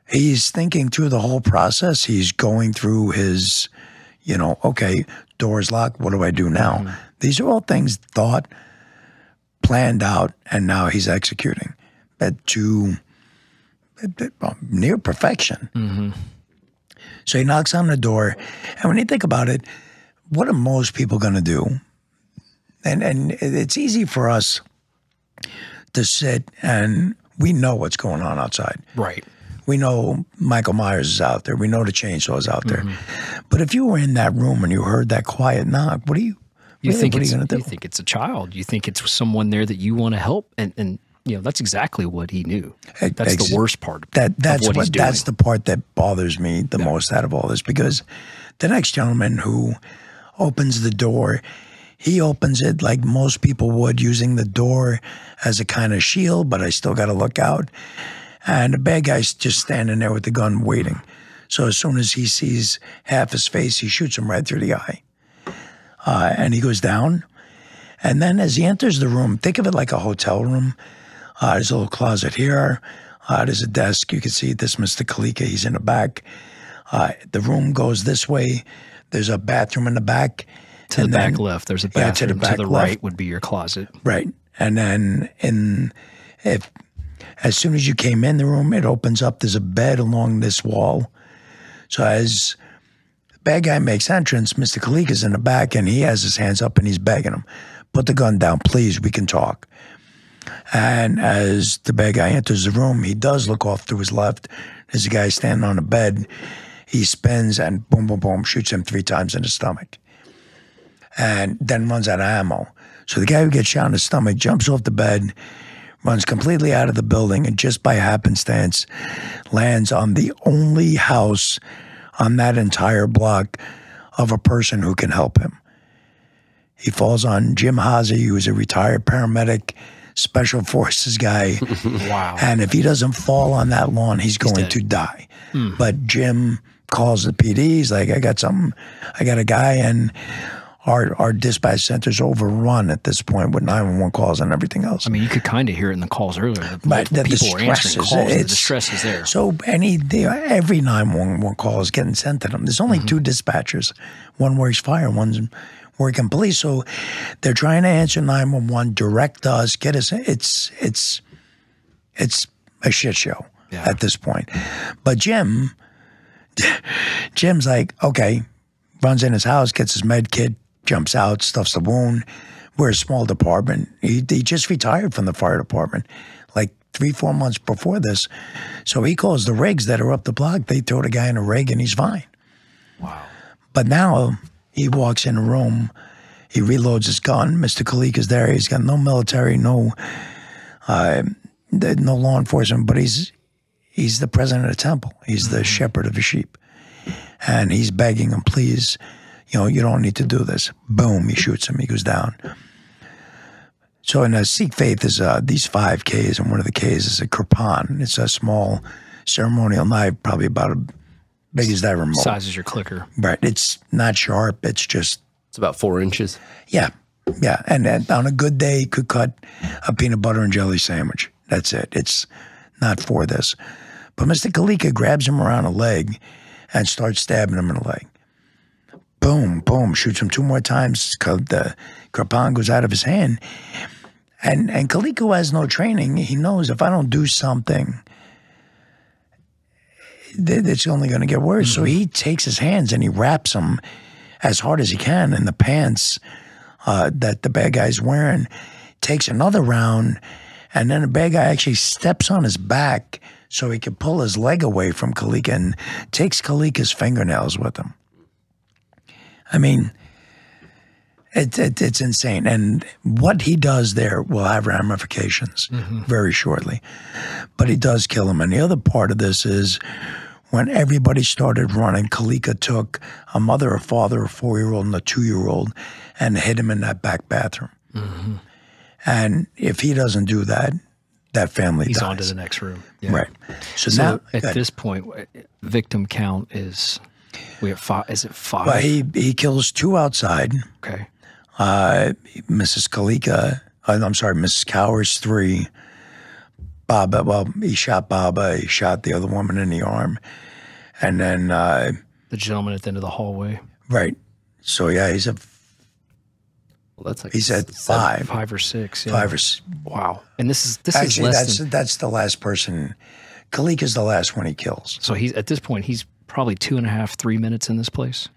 He's thinking through the whole process. He's going through his, okay, door's locked, what do I do now? These are all things thought, planned out, and now he's executing to near perfection. So he knocks on the door, and when you think about it, what are most people going to do? And it's easy for us to sit and we know what's going on outside. Right. We know Michael Myers is out there. We know the chainsaw is out there. But if you were in that room and you heard that quiet knock, what You think what are you going to do? You think it's a child. You think it's someone there that you want to help, and that's exactly what he knew. That's the worst part. That's what he's doing. That's the part that bothers me the most out of all this, because the next gentleman who opens the door, he opens it like most people would, using the door as a kind of shield, but I still got to look out. And the bad guy's just standing there with the gun waiting. So as soon as he sees half his face, he shoots him right through the eye. And he goes down. And then as he enters the room, think of it like a hotel room. There's a little closet here. There's a desk. You can see this Mr. Kalika. He's in the back. The room goes this way. There's a bathroom in the back. To the back left, there's a bathroom. To the right would be your closet. Right. And then as soon as you came in the room, it opens up. There's a bed along this wall. So as the bad guy makes entrance, Mr. Kalika's in the back, and he has his hands up, and he's begging him, put the gun down, please, we can talk. And as the bad guy enters the room, he does look off to his left. There's a guy standing on a bed. He spins and boom, boom, boom, shoots him 3 times in the stomach. And then runs out of ammo. So the guy who gets shot in the stomach jumps off the bed, runs completely out of the building, and just by happenstance lands on the only house on that entire block of a person who can help him. He falls on Jim Hazy, who is a retired paramedic, special forces guy. Wow. And if he doesn't fall on that lawn, he's going to die. But Jim calls the PD. He's like, I got a guy, and our dispatch center's overrun at this point with 911 calls and everything else. I mean, you could kind of hear it in the calls earlier. But the people were answering calls. The it's, stress is there. So every 911 call is getting sent to them. There's only 2 dispatchers. One works fire, one's working police. So they're trying to answer 911, direct us, get us. It's a shit show at this point. But Jim's like, okay, runs in his house, gets his med kit, jumps out, stuffs the wound. We're a small department. He just retired from the fire department like 3-4 months before this. So he calls the rigs that are up the block. They throw the guy in a rig and he's fine. Wow. But now he walks in a room. He reloads his gun. Mr. Kalika's there. He's got no military, no law enforcement, but he's the president of the temple. He's the shepherd of the sheep. And he's begging him, please, you don't need to do this. Boom, he shoots him. He goes down. So in the Sikh faith, there's these 5 Ks, and one of the Ks is a kirpan. It's a small ceremonial knife, probably about as big as that remote. Size as your clicker. Right. It's not sharp. It's about 4 inches. Yeah. Yeah. And on a good day, you could cut a peanut butter and jelly sandwich. That's it. It's not for this. But Mr. Kalika grabs him around the leg and starts stabbing him in the leg. Boom, boom, shoots him 2 more times. The kirpan goes out of his hand. And Kalika, who has no training, he knows if I don't do something, it's only going to get worse. So he takes his hands and he wraps them as hard as he can in the pants that the bad guy's wearing, takes another round, and then the bad guy actually steps on his back so he can pull his leg away from Kalika and takes Kalika's fingernails with him. I mean, it's insane. And what he does there will have ramifications very shortly. But he does kill him. And the other part of this is when everybody started running, Kalika took a mother, a father, a 4-year-old, and a 2-year-old and hid him in that back bathroom. And if he doesn't do that, that family He's dies. on to the next room. Yeah. Right. So So now, at this point, victim count is, we have 5. Is it 5? but he kills 2 outside. Okay. Mrs. Kalika, Mrs. Cowers, 3. Baba, well, he shot Baba. He shot the other woman in the arm. And then... the gentleman at the end of the hallway. Right. So, yeah, he's He's at 5. 5 or 6. Yeah. 5 or 6. Wow. And this is Actually, less than... that's the last person. Kalika's the last one he kills. So he's at this point, he's probably 2.5, 3 minutes in this place.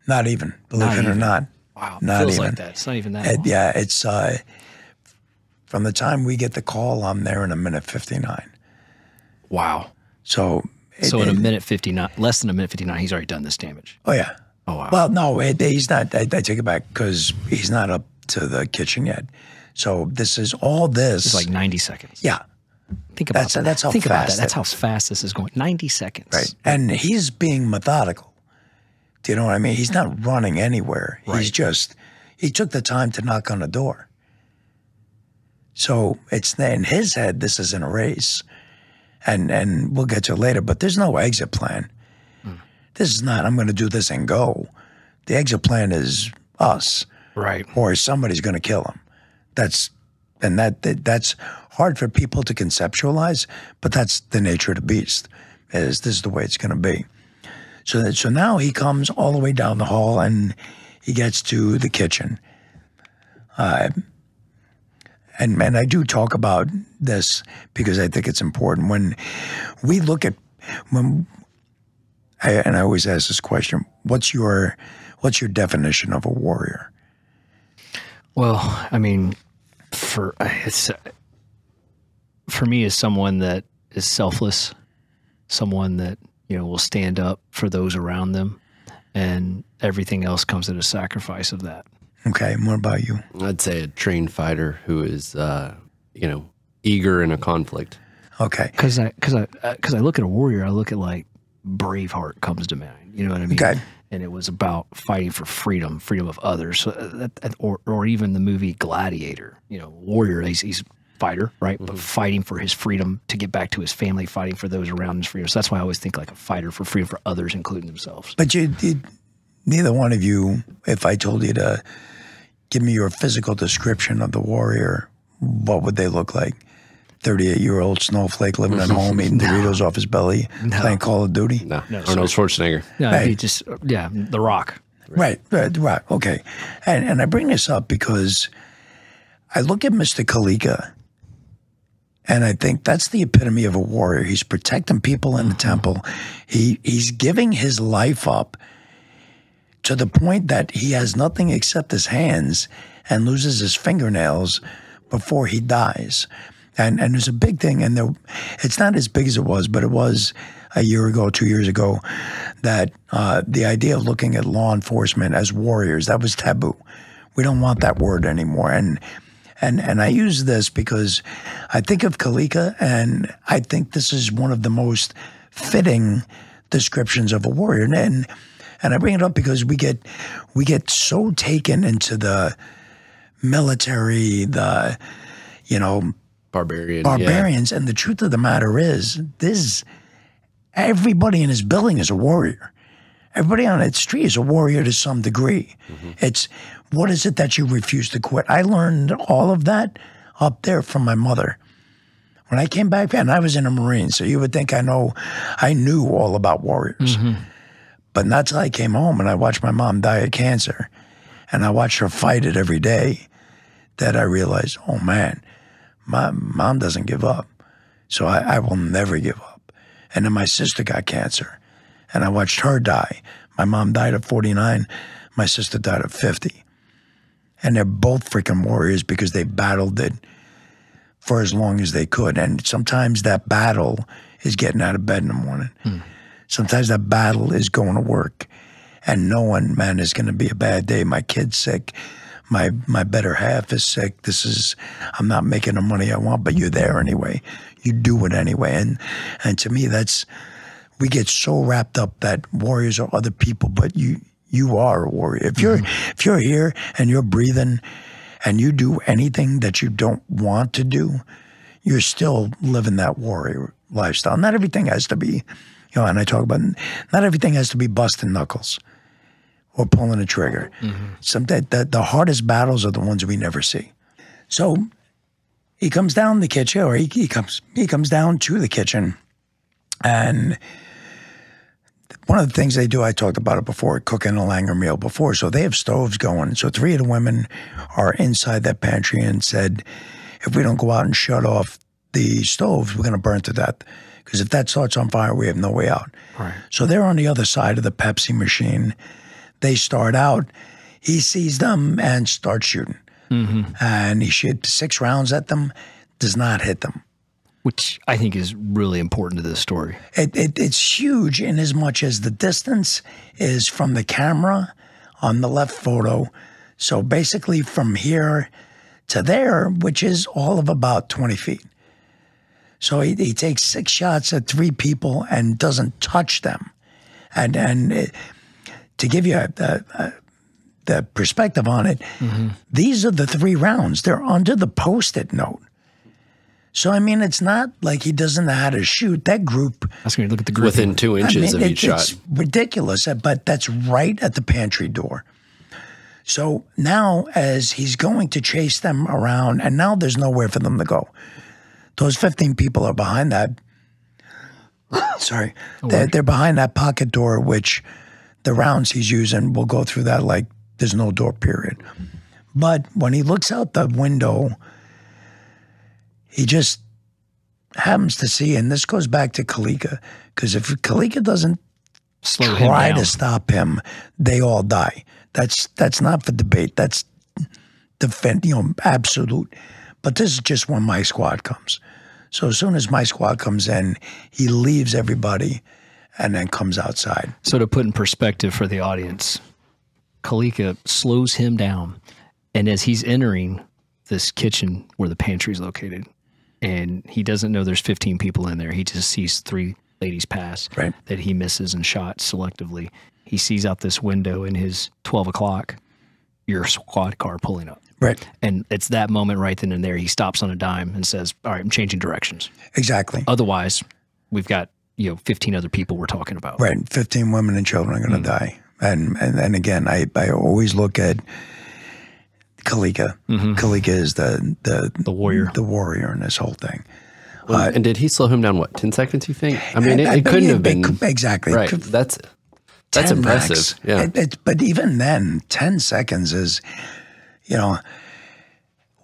Not even, believe it or not. Wow. Not Feels even. like that. It's not even that long. Yeah, it's from the time we get the call, I'm there in 1:59. Wow. So in a minute 59, less than a minute 59, he's already done this damage. Oh yeah. Oh, wow. Well, no, he's not. I take it back because he's not up to the kitchen yet. So this is all this. It's like 90 seconds. Yeah. Think about that. That's how Think about fast that. That's it how is. fast this is going. 90 seconds. Right. And he's being methodical. Do you know what I mean? He's not running anywhere. Right. He's just, he took the time to knock on the door. So it's in his head, this isn't a race. And we'll get to it later, but there's no exit plan. This is not, I'm going to do this and go. The exit plan is us. Right. Or somebody's going to kill him. That's hard for people to conceptualize, but that's the nature of the beast. This is the way it's going to be. So now he comes all the way down the hall and he gets to the kitchen. And I do talk about this because I think it's important. When we look at I always ask this question: what's your definition of a warrior? Well, I mean, for me, as someone that is selfless, someone that will stand up for those around them, and everything else comes at a sacrifice of that. Okay, and what about you? I'd say a trained fighter who is, eager in a conflict. Okay, because I look at a warrior, I look at like Braveheart comes to mind. You know what I mean? Okay. And it was about fighting for freedom of others. So or even the movie Gladiator. Warrior, he's a fighter, right? But fighting for his freedom to get back to his family, fighting for those around his freedom. So that's why I always think like a fighter for freedom for others, including themselves. But neither one of you, if I told you to give me your physical description of the warrior, what would they look like? 38-year-old snowflake living at home, eating Doritos off his belly, playing Call of Duty? No, Arnold Schwarzenegger. No, Hey. he just The Rock. Right, okay. And I bring this up because I look at Mr. Kalika, and I think that's the epitome of a warrior. He's protecting people in the temple. He's giving his life up to the point that he has nothing except his hands and loses his fingernails before he dies. And there's a big thing, and it's not as big as it was, but it was a year ago, 2 years ago, that the idea of looking at law enforcement as warriors, that was taboo. We don't want that word anymore. And I use this because I think of Kalika, and I think this is one of the most fitting descriptions of a warrior. And I bring it up because we get so taken into the military, barbarians, and the truth of the matter is, everybody in this building is a warrior. Everybody on that street is a warrior to some degree. It's what is it that you refuse to quit? I learned all of that up there from my mother. When I came back, and I was in the Marines, so you would think I knew all about warriors. But not till I came home and I watched my mom die of cancer, and I watched her fight it every day, that I realized, oh man, my mom doesn't give up. So I will never give up. And then my sister got cancer, and I watched her die. My mom died at 49. My sister died at 50. And they're both freaking warriors because they battled it for as long as they could. And sometimes that battle is getting out of bed in the morning. Sometimes that battle is going to work and knowing, man, it's going to be a bad day. My kid's sick. My better half is sick. I'm not making the money I want, but you're there anyway. You do it anyway. And to me, we get so wrapped up that warriors are other people, but you are a warrior. If you're here and you're breathing and you do anything that you don't want to do, you're still living that warrior lifestyle. Not everything has to be, and I talk about, not everything has to be busting knuckles or pulling a trigger. The hardest battles are the ones we never see. So he comes down the kitchen, or he comes down to the kitchen, and one of the things they do, I talked about it before, cooking a Langer meal before. So they have stoves going. So 3 of the women are inside that pantry and said, if we don't go out and shut off the stoves, we're going to burn to death. Because if that starts on fire, we have no way out. Right. So they're on the other side of the Pepsi machine. They start out. He sees them and starts shooting. And he shoots 6 rounds at them, does not hit them. which I think is really important to this story. It's huge in as much as the distance is from the camera on the left photo. So basically from here to there, which is all of about 20 feet. So he takes 6 shots at 3 people and doesn't touch them. And to give you the perspective on it, these are the 3 rounds. They're under the Post-it note. So, I mean, it's not like he doesn't know how to shoot. That group... I was going to look at the group. Within 2 inches of each shot. It's ridiculous, but that's right at the pantry door. So now as he's going to chase them around, and now there's nowhere for them to go. Those 15 people are behind that. Sorry. They're behind that pocket door, which the rounds he's using will go through that like there's no door, period. But when he looks out the window... he just happens to see, and this goes back to Kalika, because if Kalika doesn't try to stop him, they all die. That's not for debate. That's absolute. But this is just when my squad comes. So as soon as my squad comes in, he leaves everybody and then comes outside. So to put in perspective for the audience, Kalika slows him down, and as he's entering this kitchen where the pantry is located, and he doesn't know there's 15 people in there. He just sees 3 ladies pass that he misses and shot selectively. He sees out this window in his 12 o'clock, your squad car pulling up. Right. And it's that moment right then and there. He stops on a dime and says, all right, I'm changing directions. Exactly. Otherwise, we've got 15 other people we're talking about. Right. 15 women and children are going to die. And again, I always look at Kalika. Kalika is the warrior in this whole thing. Well, and did he slow him down, what, 10 seconds, you think? I mean, it couldn't have been. Exactly. Right. That's impressive. Yeah. But even then, 10 seconds is,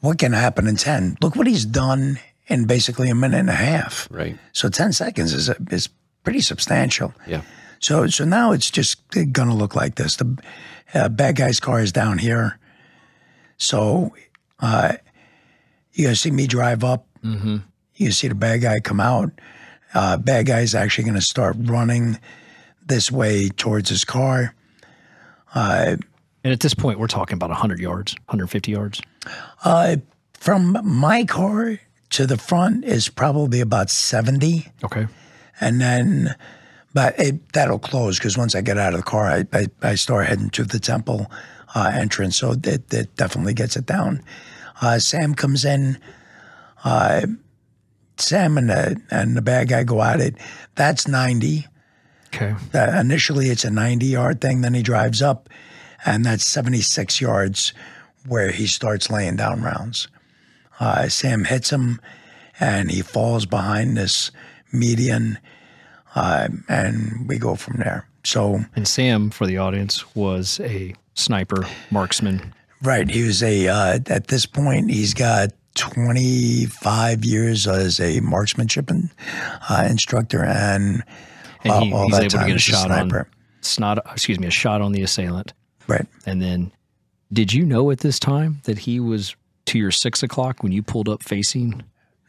what can happen in 10? Look what he's done in basically a minute and a half. Right. So 10 seconds is pretty substantial. Yeah. So now it's just going to look like this. The bad guy's car is down here. So you guys see me drive up. You see the bad guy come out. Bad guy's actually going to start running this way towards his car. And at this point, we're talking about 100 yards, 150 yards? From my car to the front is probably about 70. Okay. And then, but that'll close because once I get out of the car, I start heading to the temple entrance. So that definitely gets it down. Sam comes in. Sam and the bad guy go at it. That's 90. Okay. Initially, it's a 90-yard thing. Then he drives up, and that's 76 yards where he starts laying down rounds. Sam hits him, and he falls behind this median, and we go from there. And Sam, for the audience, was a sniper, marksman. Right. He was at this point, he's got 25 years as a marksmanship instructor, and he's able to get a shot on the assailant. Right. And then, did you know at this time that he was to your 6 o'clock when you pulled up facing?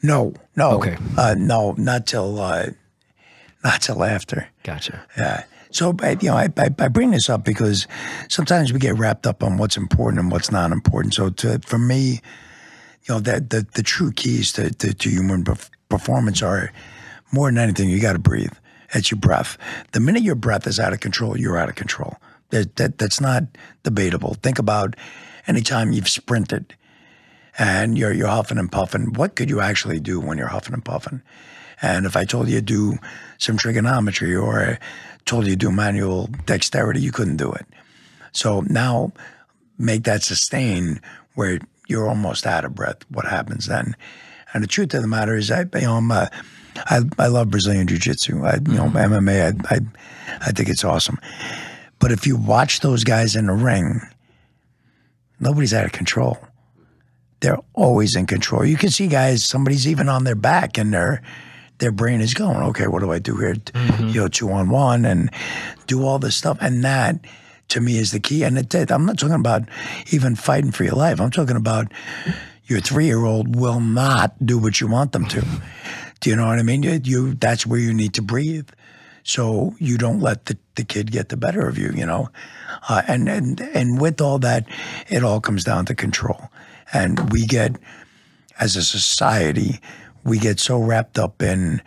No. Okay. No, not till after. Gotcha. Yeah. So, I bring this up because sometimes we get wrapped up on what's important and what's not important. So, for me, that the true keys to human performance are more than anything, you got to breathe. It's your breath. The minute your breath is out of control, you're out of control. That's not debatable. Think about any time you've sprinted and you're huffing and puffing. What could you actually do when you're huffing and puffing? And if I told you to do some trigonometry or I told you to do manual dexterity, you couldn't do it. So now make that sustain where you're almost out of breath. What happens then? And the truth of the matter is, I love Brazilian Jiu-Jitsu. MMA, I think it's awesome. But if you watch those guys in the ring, nobody's out of control. They're always in control. You can see guys, somebody's even on their back and their brain is going, okay, what do I do here? 2-on-1 and do all this stuff. And that, to me, is the key. And I'm not talking about even fighting for your life. I'm talking about your 3-year-old will not do what you want them to. Do you know what I mean? That's where you need to breathe. So you don't let the kid get the better of you, you know? And with all that, it all comes down to control. And we get, as a society, we get so wrapped up in,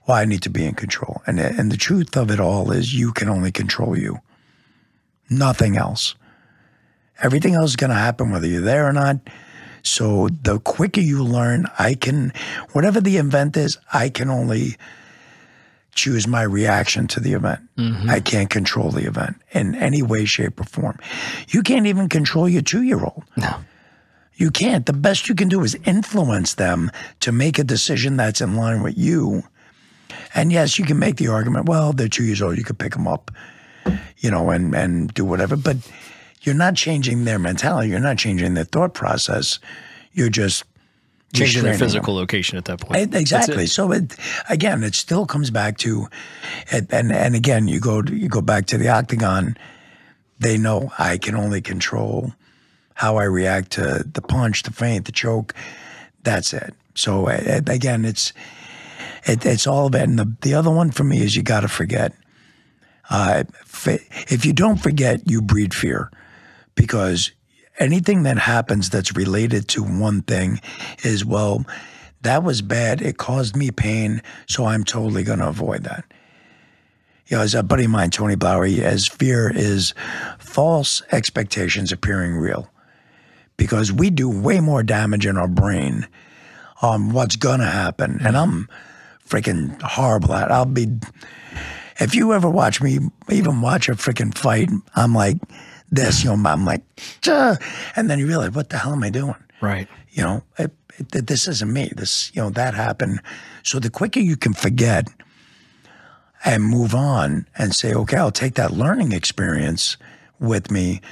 well, I need to be in control. And the truth of it all is you can only control you. Nothing else. Everything else is going to happen whether you're there or not. So the quicker you learn, whatever the event is, I can only choose my reaction to the event. Mm-hmm. I can't control the event in any way, shape, or form. You can't even control your 2-year-old. No. You can't. The best you can do is influence them to make a decision that's in line with you. And yes, you can make the argument, well, they're 2 years old, you could pick them up, you know, and do whatever. But you're not changing their mentality. You're not changing their thought process. You're just changing their physical location at that point. Exactly. So again, it still comes back to, and again, you go back to the octagon. They know I can only control how I react to the punch, the feint, the choke. That's it. So again, it's all of it. And the other one for me is you got to forget. If you don't forget, you breed fear, because anything that happens that's related to one thing is, well, that was bad. It caused me pain, so I'm totally going to avoid that. You know, as a buddy of mine, Tony Blauer, as fear is false expectations appearing real, because we do way more damage in our brain on what's going to happen. And I'm freaking horrible at it. If you ever watch me, even watch a freaking fight, I'm like this, you know, I'm like, duh. And then you realize, what the hell am I doing? Right. You know, this isn't me. This, you know, that happened. So the quicker you can forget and move on and say, okay, I'll take that learning experience with me,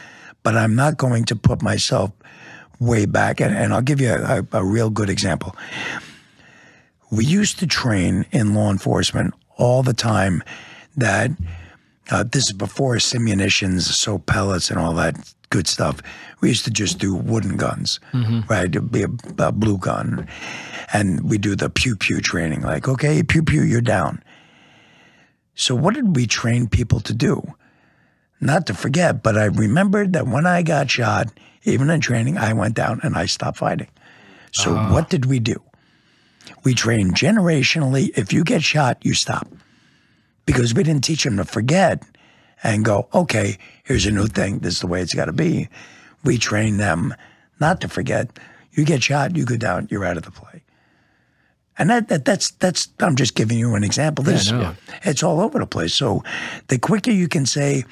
but I'm not going to put myself way back. And I'll give you a real good example. We used to train in law enforcement all the time that this is before simunitions, so pellets and all that good stuff. We used to just do wooden guns, right? It'd be a blue gun. And we do the pew-pew training, like, okay, pew-pew, you're down. So what did we train people to do? Not to forget, but I remembered that when I got shot, even in training, I went down and I stopped fighting. So what did we do? We trained generationally. If you get shot, you stop. Because we didn't teach them to forget and go, okay, here's a new thing. This is the way it's got to be. We train them not to forget. You get shot, you go down, you're out of the play. And that's I'm just giving you an example. It's all over the place. So the quicker you can say,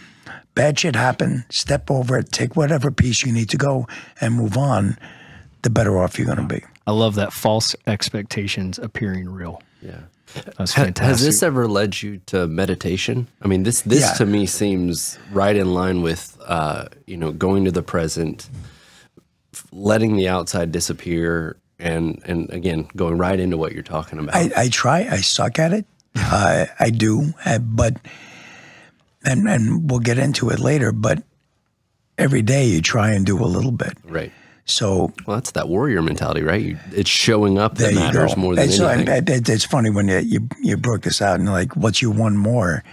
bad shit happened, step over it, take whatever piece you need to go and move on, the better off you're going to be. I love that, false expectations appearing real. Yeah. That's fantastic. Has this ever led you to meditation? I mean, this to me seems right in line with, you know, going to the present, letting the outside disappear, and again, going right into what you're talking about. I try. I suck at it. I do. But, and we'll get into it later, but every day you try and do a little bit. Right. So, well, that's that warrior mentality, right? It's showing up that matters more than anything. It's funny when you broke this out and like, what's your one more?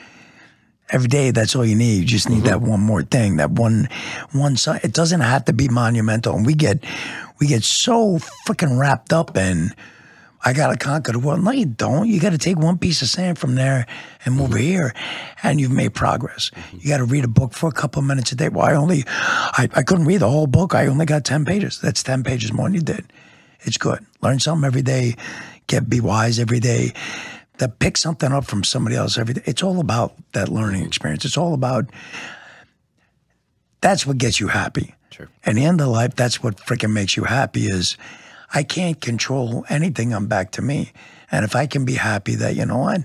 Every day, that's all you need. You just need that one more thing, that one side. It doesn't have to be monumental. And we get so freaking wrapped up in, I got to conquer the world. No, you don't. You got to take one piece of sand from there and move here, and you've made progress. You got to read a book for a couple of minutes a day. Well, I couldn't read the whole book. I only got 10 pages. That's 10 pages more than you did. It's good. Learn something every day. Be wise every day. Pick something up from somebody else every day. It's all about that learning experience. It's all about, that's what gets you happy. Sure. At the end of life, that's what freaking makes you happy is, I can't control anything. I'm back to me. And if I can be happy that, you know what,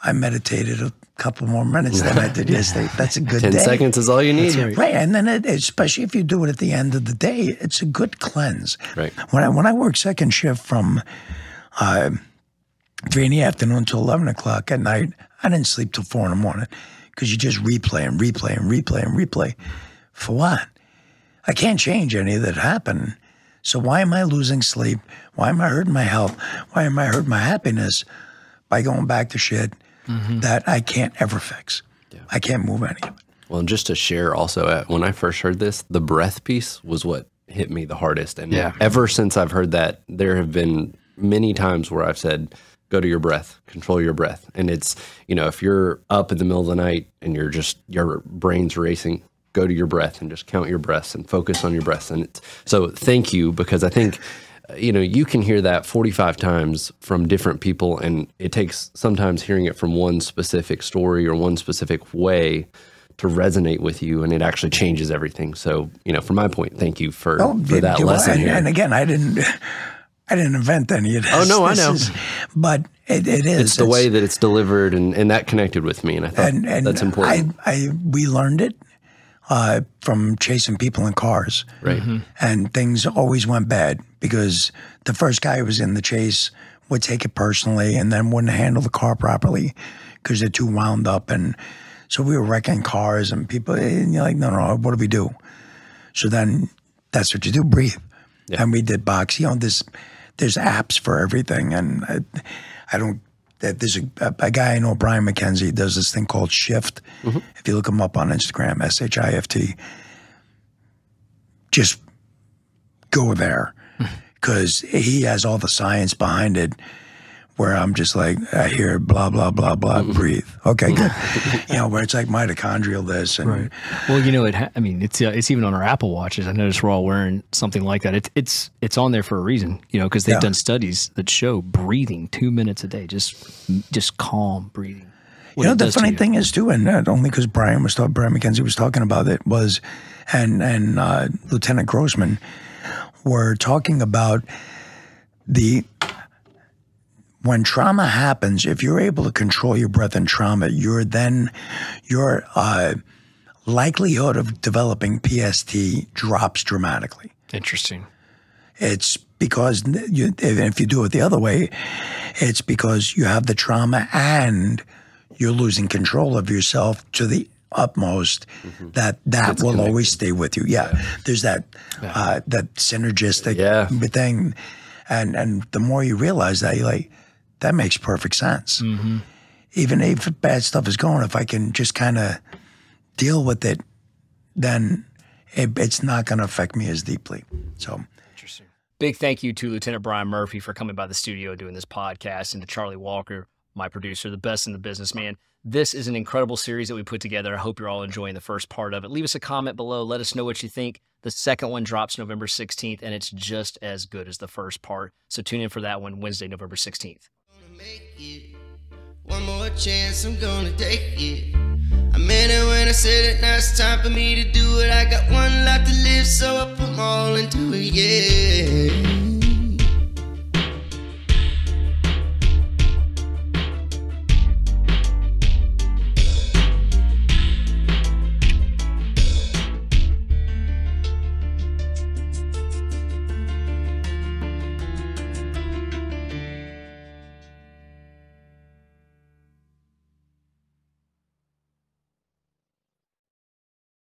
I meditated a couple more minutes than I did yesterday, that's a good 10 day. 10 seconds is all you need. Right. And then, especially if you do it at the end of the day, it's a good cleanse. Right. When I work second shift from 3 in the afternoon until 11 o'clock at night, I didn't sleep till 4 in the morning because you just replay and replay and replay and replay. For what? I can't change any that happened. So why am I losing sleep? Why am I hurting my health? Why am I hurting my happiness by going back to shit that I can't ever fix? Yeah. I can't move any of it. Well, and just to share also, when I first heard this, the breath piece was what hit me the hardest. And ever since I've heard that, there have been many times where I've said, go to your breath, control your breath. And it's, you know, if you're up in the middle of the night and your brain's racing, go to your breath and just count your breaths and focus on your breaths. And so thank you, because I think, you know, you can hear that 45 times from different people, and it takes sometimes hearing it from one specific story or one specific way to resonate with you, and it actually changes everything. So, you know, from my point, thank you for that lesson here. And again, I didn't invent any of this. Oh, no, I know. But it is. It's the way that it's delivered, and that connected with me, and I thought that's important. We learned it from chasing people in cars. Right. And things always went bad because the first guy who was in the chase would take it personally and then wouldn't handle the car properly because they're too wound up. And so we were wrecking cars, and people, and you're like, no, what do we do? So then that's what you do, breathe. Yeah. And we did box. You know, there's apps for everything. And I don't, there's a guy I know, Brian McKenzie, does this thing called Shift. If you look him up on Instagram, SHIFT, just go there because he has all the science behind it. Where I'm just like, I hear blah, blah, blah, blah, breathe. Okay, good. You know, where it's like mitochondrial this. And, right. Well, you know, I mean, it's even on our Apple Watches. I noticed we're all wearing something like that. It's on there for a reason, you know, because they've done studies that show breathing 2 minutes a day, just calm breathing. You know, the funny thing is, too, and not only because Brian McKenzie was talking about it, was, and Lieutenant Grossman were talking about when trauma happens, if you're able to control your breath in trauma, your likelihood of developing PST drops dramatically. Interesting. It's because if you do it the other way, it's because you have the trauma and you're losing control of yourself to the utmost. That will always stay with you. Yeah. There's that synergistic thing, and the more you realize that, you're like, that makes perfect sense. Even if bad stuff is going, if I can just kind of deal with it, then it's not going to affect me as deeply. So interesting. Big thank you to Lieutenant Brian Murphy for coming by the studio doing this podcast, and to Charlie Walker, my producer, the best in the business, man. This is an incredible series that we put together. I hope you're all enjoying the first part of it. Leave us a comment below. Let us know what you think. The second one drops November 16th, and it's just as good as the first part. So tune in for that one Wednesday, November 16th. One more chance, I'm gonna take it. I meant it when I said it, now it's time for me to do it. I got one life to live, so I put my all into it, yeah.